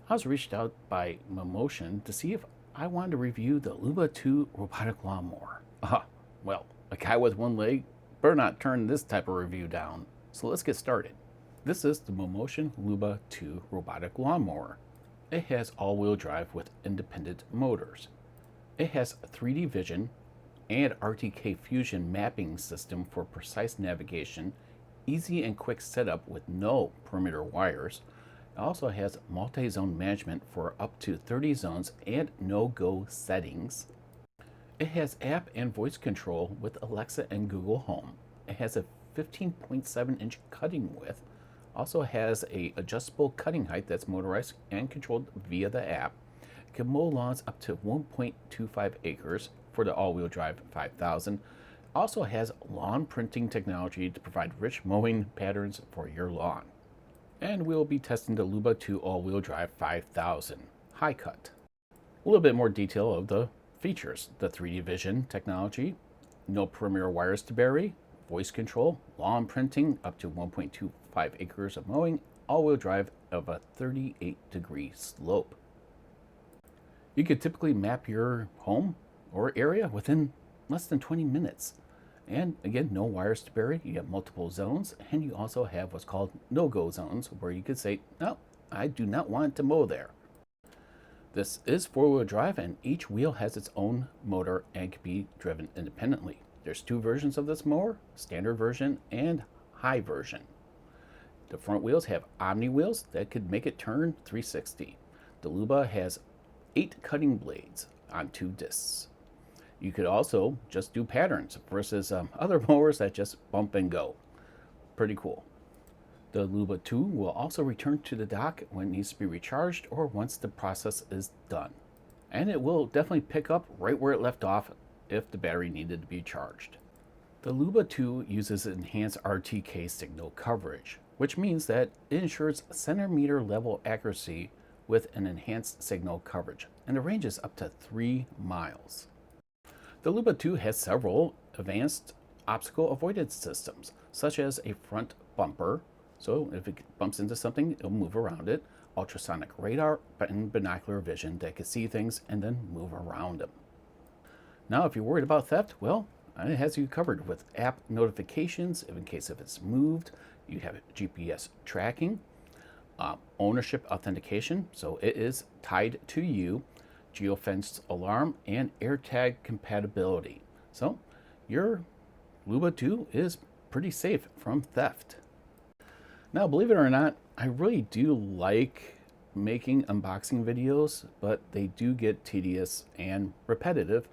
I was reached out by MAMMOTION to see if I wanted to review the Luba 2 robotic lawnmower. Well, a guy with one leg better not turn this type of review down. So let's get started. This is the MAMMOTION Luba 2 robotic lawnmower. It has all-wheel drive with independent motors. It has 3D vision and RTK fusion mapping system for precise navigation, easy and quick setup with no perimeter wires. It also has multi-zone management for up to 30 zones and no-go settings. It has app and voice control with Alexa and Google Home. It has a 15.7-inch cutting width. Also has a adjustable cutting height that's motorized and controlled via the app. It can mow lawns up to 1.25 acres for the all-wheel drive 5000. Also has lawn printing technology to provide rich mowing patterns for your lawn. And we'll be testing the Luba 2 all-wheel drive 5000 high cut. A little bit more detail of the features: the 3D vision technology, no perimeter wires to bury, voice control, lawn printing up to 1.25 acres of mowing, all-wheel drive of a 38-degree slope. You could typically map your home or area within less than 20 minutes. And again, no wires to bury. You have multiple zones, and you also have what's called no-go zones, where you could say, no, I do not want to mow there. This is four-wheel drive, and each wheel has its own motor and can be driven independently. There's two versions of this mower, standard version and high version. The front wheels have Omni wheels that could make it turn 360. The Luba has 8 cutting blades on 2 discs. You could also just do patterns versus other mowers that just bump and go. Pretty cool. The Luba 2 will also return to the dock when it needs to be recharged or once the process is done. And it will definitely pick up right where it left off if the battery needed to be charged. The Luba 2 uses enhanced RTK signal coverage, which means that it ensures centimeter level accuracy with an enhanced signal coverage, and the range is up to 3 miles. The Luba 2 has several advanced obstacle avoidance systems, such as a front bumper, so if it bumps into something, it'll move around it, ultrasonic radar, and binocular vision that can see things and then move around them. Now, if you're worried about theft, well, it has you covered with app notifications in case if it's moved. You have GPS tracking, ownership authentication, so it is tied to you, geofenced alarm, and AirTag compatibility. So your Luba 2 is pretty safe from theft. Now, believe it or not, I really do like making unboxing videos, but they do get tedious and repetitive,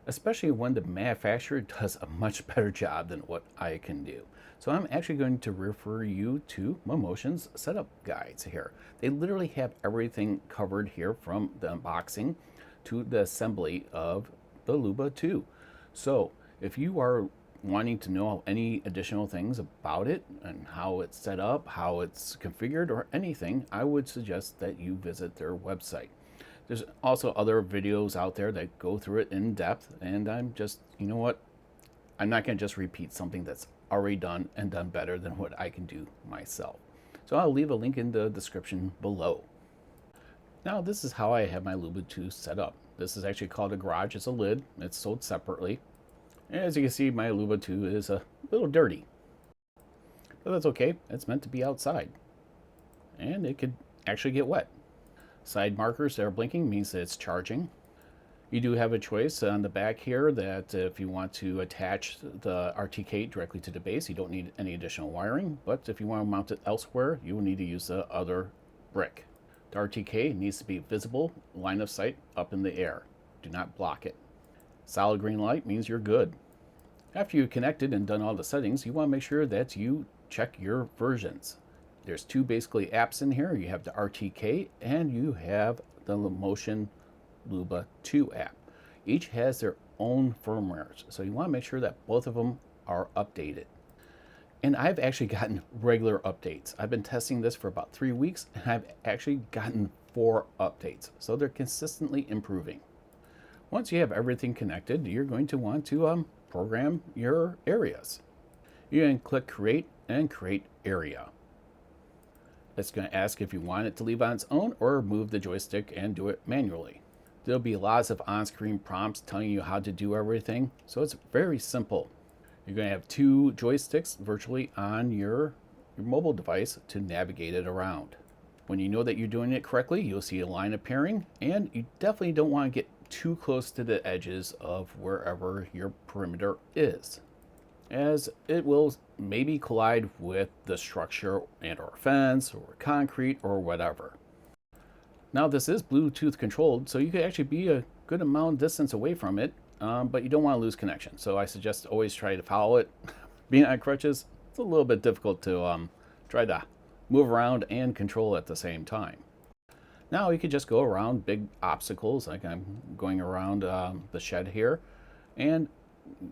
especially when the manufacturer does a much better job than what I can do. So I'm actually going to refer you to MAMMOTION's setup guides here. They literally have everything covered here, from the unboxing to the assembly of the Luba 2. So if you are wanting to know any additional things about it and how it's set up, how it's configured, or anything, I would suggest that you visit their website. There's also other videos out there that go through it in depth, and I'm just, you know what, I'm not going to just repeat something that's already done and done better than what I can do myself. So I'll leave a link in the description below. Now, this is how I have my Luba 2 set up. This is actually called a garage. It's a lid. It's sold separately. And as you can see, my Luba 2 is a little dirty. But that's okay. It's meant to be outside. And it could actually get wet. Side markers that are blinking means that it's charging. You do have a choice on the back here that if you want to attach the RTK directly to the base, you don't need any additional wiring. But if you want to mount it elsewhere, you will need to use the other brick. The RTK needs to be visible, line of sight, up in the air. Do not block it. Solid green light means you're good. After you've connected and done all the settings, you want to make sure that you check your versions. There's 2 basically apps in here. You have the RTK and you have the MAMMOTION Luba 2 app. Each has their own firmwares, so you want to make sure that both of them are updated. And I've actually gotten regular updates. I've been testing this for about 3 weeks, and I've actually gotten 4 updates, so they're consistently improving. Once you have everything connected, you're going to want to program your areas. You can click create and create area. It's going to ask if you want it to leave on its own or move the joystick and do it manually. There'll be lots of on-screen prompts telling you how to do everything, so it's very simple. You're going to have two joysticks virtually on your mobile device to navigate it around. When you know that you're doing it correctly, you'll see a line appearing, and you definitely don't want to get too close to the edges of wherever your perimeter is, as it will maybe collide with the structure and or fence or concrete or whatever. Now this is Bluetooth controlled, so you could actually be a good amount of distance away from it, but you don't want to lose connection. So I suggest always try to follow it. Being on crutches, it's a little bit difficult to try to move around and control at the same time. Now you could just go around big obstacles, like I'm going around the shed here, and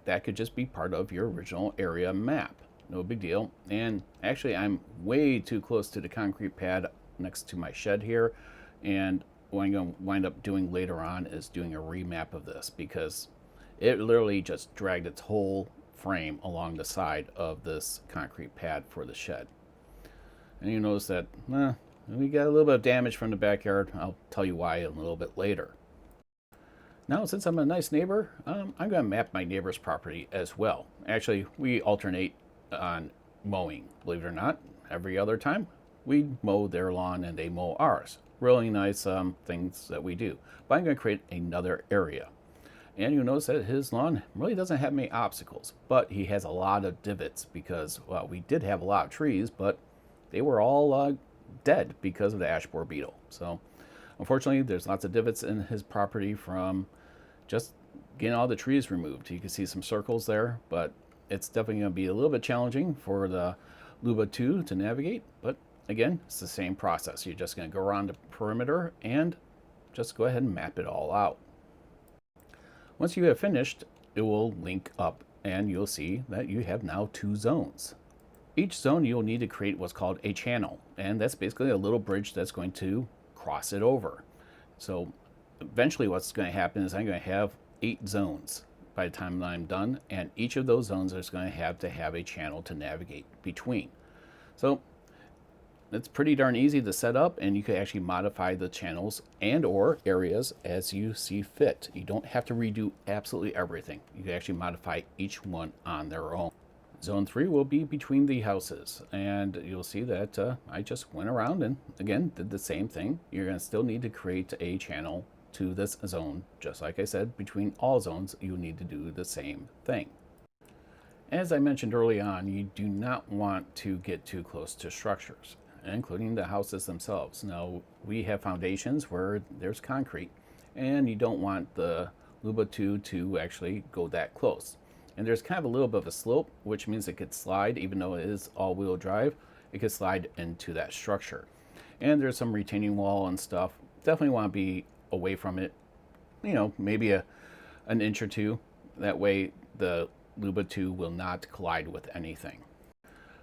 that could just be part of your original area map. No big deal. And actually I'm way too close to the concrete pad next to my shed here, and what I'm going to wind up doing later on is doing a remap of this, because it literally just dragged its whole frame along the side of this concrete pad for the shed. And you notice that we got a little bit of damage from the backyard. I'll tell you why a little bit later. Now, since I'm a nice neighbor, I'm going to map my neighbor's property as well. Actually, we alternate on mowing, believe it or not. Every other time, we mow their lawn and they mow ours. Really nice things that we do. But I'm going to create another area. And you'll notice that his lawn really doesn't have many obstacles, but he has a lot of divots because, well, we did have a lot of trees, but they were all dead because of the ash borer beetle. So unfortunately, there's lots of divots in his property from just getting all the trees removed. You can see some circles there, but it's definitely going to be a little bit challenging for the Luba 2 to navigate. But again, it's the same process. You're just going to go around the perimeter and just go ahead and map it all out. Once you have finished, it will link up and you'll see that you have now two zones. Each zone you'll need to create what's called a channel, and that's basically a little bridge that's going to cross it over. So eventually what's going to happen is I'm going to have 8 zones by the time I'm done, and each of those zones is going to have a channel to navigate between. So it's pretty darn easy to set up, and you can actually modify the channels and or areas as you see fit. You don't have to redo absolutely everything. You can actually modify each one on their own. Zone 3 will be between the houses, and you'll see that I just went around and again did the same thing. You're going to still need to create a channel to this zone. Just like I said, between all zones you need to do the same thing. As I mentioned early on, you do not want to get too close to structures, including the houses themselves. Now, we have foundations where there's concrete, and you don't want the Luba 2 to actually go that close. And there's kind of a little bit of a slope, which means it could slide, even though it is all-wheel drive, it could slide into that structure. And there's some retaining wall and stuff. Definitely want to be away from it, you know, maybe an inch or two. That way the Luba 2 will not collide with anything.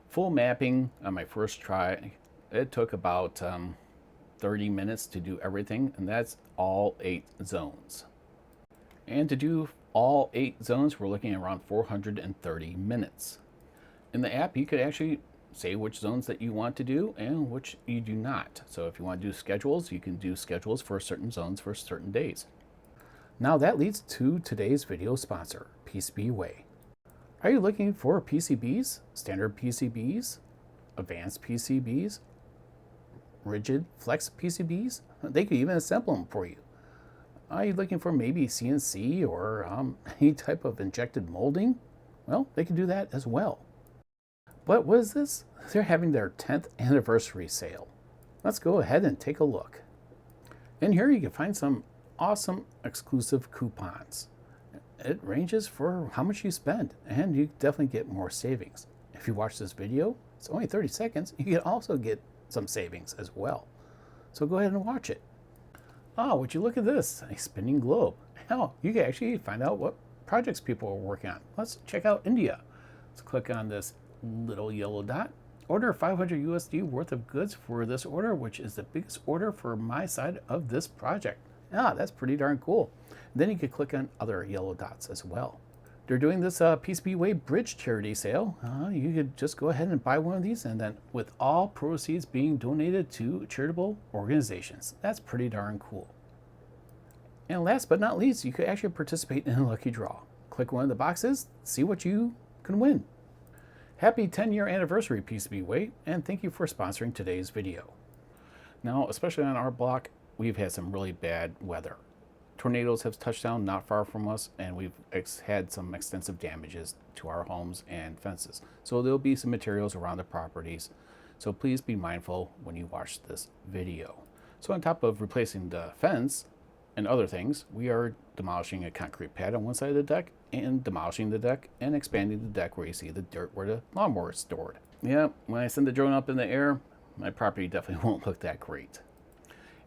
Full mapping on my first try, it took about 30 minutes to do everything, and that's all 8 zones. And to do all 8 zones, we're looking at around 430 minutes. In the app, you could actually say which zones that you want to do and which you do not. So if you want to do schedules, you can do schedules for certain zones for certain days. Now that leads to today's video sponsor, PCB Way. Are you looking for PCBs, standard PCBs, advanced PCBs, rigid flex PCBs? They could even assemble them for you. Are you looking for maybe CNC or any type of injected molding? Well, they can do that as well. But what is this? They're having their 10th anniversary sale. Let's go ahead and take a look. In here you can find some awesome exclusive coupons. It ranges for how much you spend, and you definitely get more savings. If you watch this video, it's only 30 seconds, you can also get some savings as well. So go ahead and watch it. Oh, would you look at this, a spinning globe. Hell, you can actually find out what projects people are working on. Let's check out India. Let's click on this little yellow dot. Order 500 USD worth of goods for this order, which is the biggest order for my side of this project. Yeah, that's pretty darn cool. Then you can click on other yellow dots as well. They're doing this PCB Way Bridge charity sale. You could just go ahead and buy one of these, and then with all proceeds being donated to charitable organizations. That's pretty darn cool. And last but not least, you could actually participate in a lucky draw. Click one of the boxes, see what you can win. Happy 10-year anniversary, PCB Way, and thank you for sponsoring today's video. Now, especially on our block, we've had some really bad weather. Tornadoes have touched down not far from us, and we've had some extensive damages to our homes and fences. So there'll be some materials around the properties. So please be mindful when you watch this video. So on top of replacing the fence and other things, we are demolishing a concrete pad on one side of the deck and demolishing the deck and expanding the deck where you see the dirt where the lawnmower is stored. Yeah, when I send the drone up in the air, my property definitely won't look that great.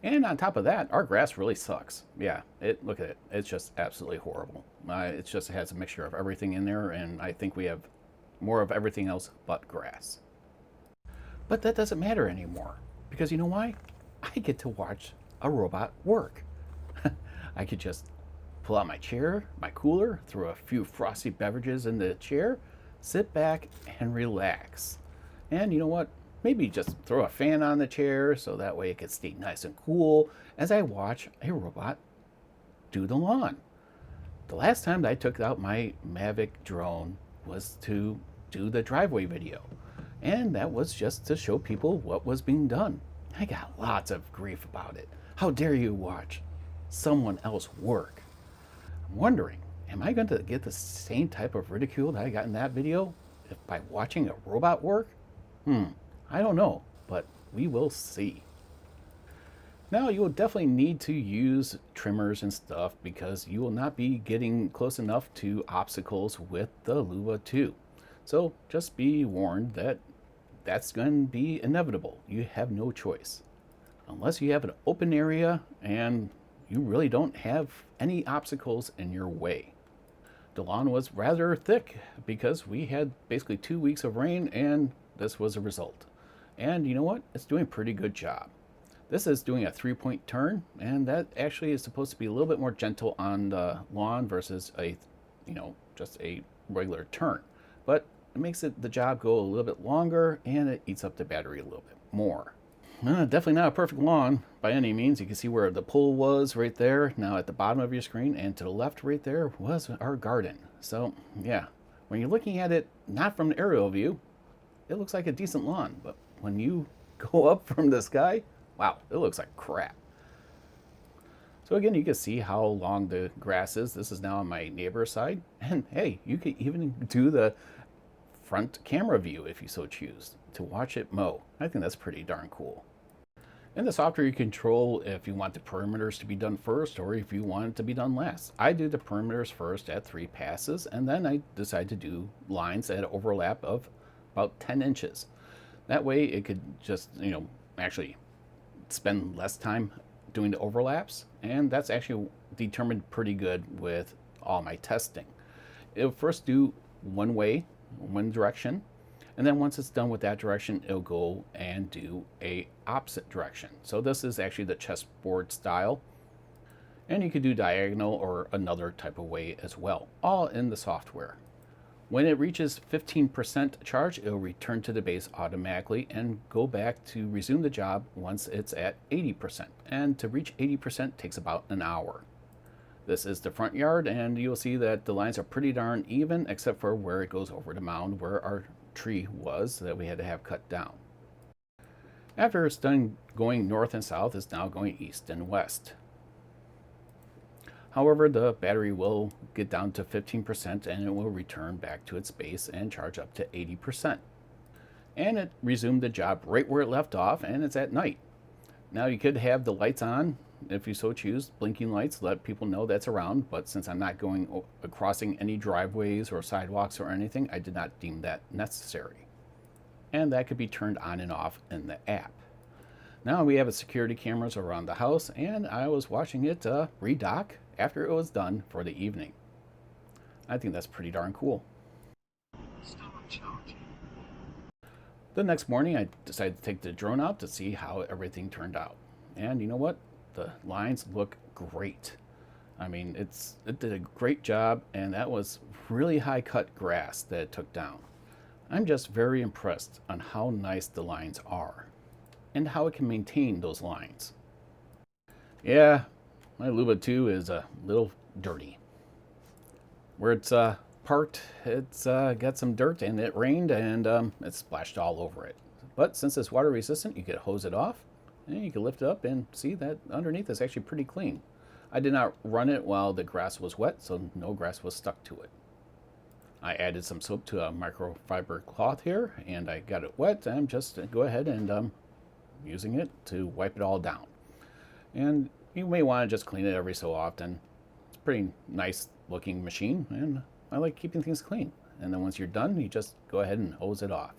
And on top of that, our grass really sucks. Yeah, look at it. It's just absolutely horrible. It just has a mixture of everything in there, and I think we have more of everything else but grass. But that doesn't matter anymore, because you know why? I get to watch a robot work. I could just pull out my chair, my cooler, throw a few frosty beverages in the chair, sit back and relax. And you know what? Maybe just throw a fan on the chair so that way it can stay nice and cool as I watch a robot do the lawn. The last time that I took out my Mavic drone was to do the driveway video. And that was just to show people what was being done. I got lots of grief about it. How dare you watch someone else work? I'm wondering, am I going to get the same type of ridicule that I got in that video by watching a robot work? I don't know, but we will see. Now, you will definitely need to use trimmers and stuff because you will not be getting close enough to obstacles with the Luba 2. So just be warned that that's going to be inevitable. You have no choice. Unless you have an open area and you really don't have any obstacles in your way. The lawn was rather thick because we had basically 2 weeks of rain, and this was a result. And you know what? It's doing a pretty good job. This is doing a 3-point turn, and that actually is supposed to be a little bit more gentle on the lawn versus just a regular turn. But it makes the job go a little bit longer, and it eats up the battery a little bit more. Definitely not a perfect lawn by any means. You can see where the pool was right there. Now at the bottom of your screen, and to the left right there was our garden. So yeah, when you're looking at it not from an aerial view, it looks like a decent lawn, but when you go up from the sky, wow, it looks like crap. So again, you can see how long the grass is. This is now on my neighbor's side. And hey, you can even do the front camera view if you so choose to watch it mow. I think that's pretty darn cool. In the software, you control if you want the perimeters to be done first or if you want it to be done last. I do the perimeters first at 3 passes, and then I decide to do lines at an overlap of about 10 inches. That way it could just, actually spend less time doing the overlaps, and that's actually determined pretty good with all my testing. It'll first do one way, one direction, and then once it's done with that direction, it'll go and do a opposite direction. So this is actually the chessboard style, and you could do diagonal or another type of way as well, all in the software. When it reaches 15% charge, it'll return to the base automatically and go back to resume the job once it's at 80%. And to reach 80% takes about an hour. This is the front yard, and you'll see that the lines are pretty darn even, except for where it goes over the mound where our tree was that we had to have cut down. After it's done going north and south, it's now going east and west. However, the battery will get down to 15% and it will return back to its base and charge up to 80%. And it resumed the job right where it left off, and it's at night. Now you could have the lights on if you so choose, blinking lights, let people know that's around, but since I'm not going crossing any driveways or sidewalks or anything, I did not deem that necessary. And that could be turned on and off in the app. Now we have a security cameras around the house, and I was watching it redock after it was done for the evening. I think that's pretty darn cool. The next morning, I decided to take the drone out to see how everything turned out. And you know what? The lines look great. I mean, it did a great job, and that was really high cut grass that it took down. I'm just very impressed on how nice the lines are and how it can maintain those lines. Yeah, my Luba 2 is a little dirty. Where it's parked, it's got some dirt and it rained and it splashed all over it. But since it's water resistant, you can hose it off and you can lift it up and see that underneath is actually pretty clean. I did not run it while the grass was wet, so no grass was stuck to it. I added some soap to a microfiber cloth here and I got it wet. I'm just go ahead and using it to wipe it all down. And you may want to just clean it every so often. It's a pretty nice looking machine and I like keeping things clean. And then once you're done, you just go ahead and hose it off.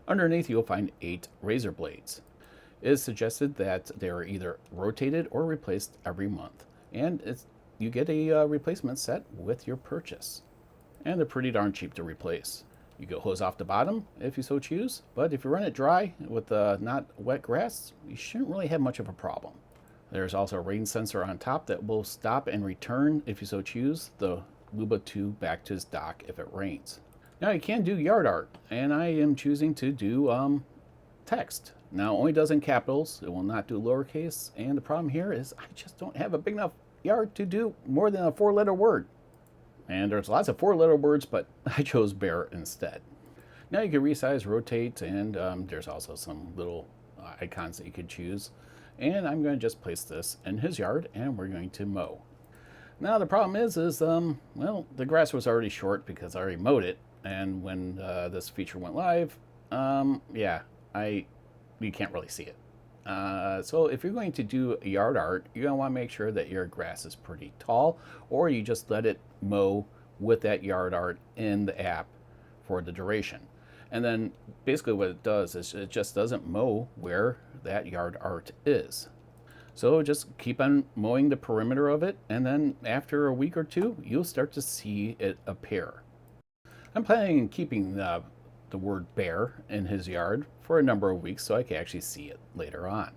Underneath you'll find 8 razor blades. It is suggested that they are either rotated or replaced every month. And you get a replacement set with your purchase. And they're pretty darn cheap to replace. You can hose off the bottom if you so choose, but if you run it dry with not wet grass, you shouldn't really have much of a problem. There's also a rain sensor on top that will stop and return, if you so choose, the Luba 2 back to its dock if it rains. Now you can do yard art, and I am choosing to do text. Now it only does in capitals, it will not do lowercase, and the problem here is I just don't have a big enough yard to do more than a 4-letter word. And there's lots of 4-letter words, but I chose bear instead. Now you can resize, rotate, and there's also some little icons that you could choose. And I'm going to just place this in his yard, and we're going to mow. Now the problem is well, the grass was already short because I already mowed it. And when this feature went live, yeah, you can't really see it. So if you're going to do yard art, you're going to want to make sure that your grass is pretty tall, or you just let it mow with that yard art in the app for the duration. And then basically what it does is it just doesn't mow where that yard art is. So just keep on mowing the perimeter of it, and then after a week or two, you'll start to see it appear. I'm planning on keeping the word bear in his yard for a number of weeks so I can actually see it later on.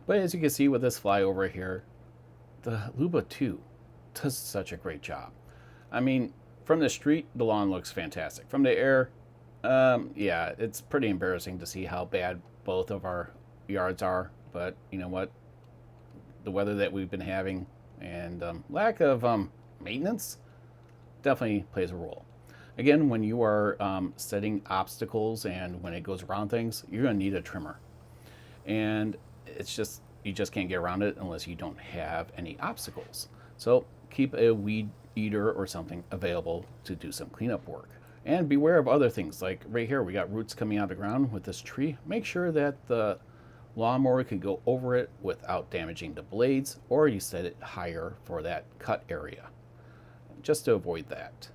But as you can see with this flyover here, the Luba 2 does such a great job. I mean, from the street, the lawn looks fantastic. From the air, yeah, it's pretty embarrassing to see how bad both of our yards are. But you know what? The weather that we've been having and lack of maintenance definitely plays a role. Again, when you are setting obstacles and when it goes around things, you're going to need a trimmer. And it's just, you just can't get around it unless you don't have any obstacles. So keep a weed eater or something available to do some cleanup work. And beware of other things, like right here, we got roots coming out of the ground with this tree. Make sure that the lawnmower can go over it without damaging the blades, or you set it higher for that cut area, just to avoid that.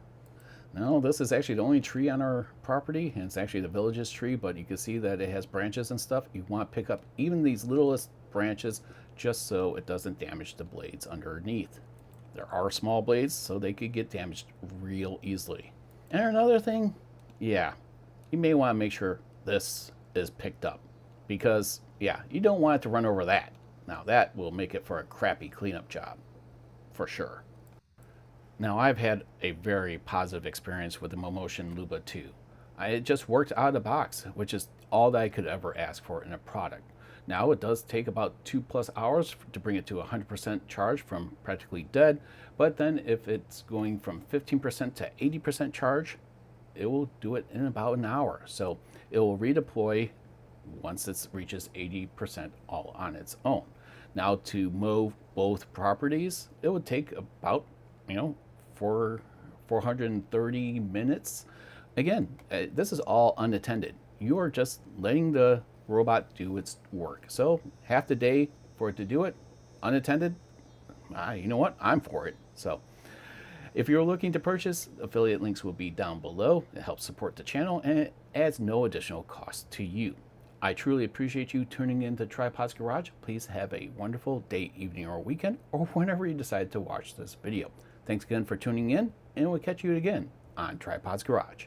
Now, this is actually the only tree on our property, and it's actually the village's tree, but you can see that it has branches and stuff. You want to pick up even these littlest branches just so it doesn't damage the blades underneath. There are small blades, so they could get damaged real easily. And another thing, yeah, you may want to make sure this is picked up, because yeah, you don't want it to run over that. Now that will make it for a crappy cleanup job, for sure. Now I've had a very positive experience with the MAMMOTION LUBA 2. It just worked out of the box, which is all that I could ever ask for in a product. Now it does take about 2+ hours to bring it to 100% charge from practically dead, but then if it's going from 15% to 80% charge, it will do it in about an hour. So it will redeploy once it reaches 80% all on its own. Now to mow both properties, it would take about, 430 minutes. Again, this is all unattended. You are just letting the robot do its work. So half the day for it to do it, unattended, you know what? I'm for it. So if you're looking to purchase, affiliate links will be down below. It helps support the channel and it adds no additional cost to you. I truly appreciate you tuning in to Tripod's Garage. Please have a wonderful day, evening, or weekend, or whenever you decide to watch this video. Thanks again for tuning in, and we'll catch you again on Tripod's Garage.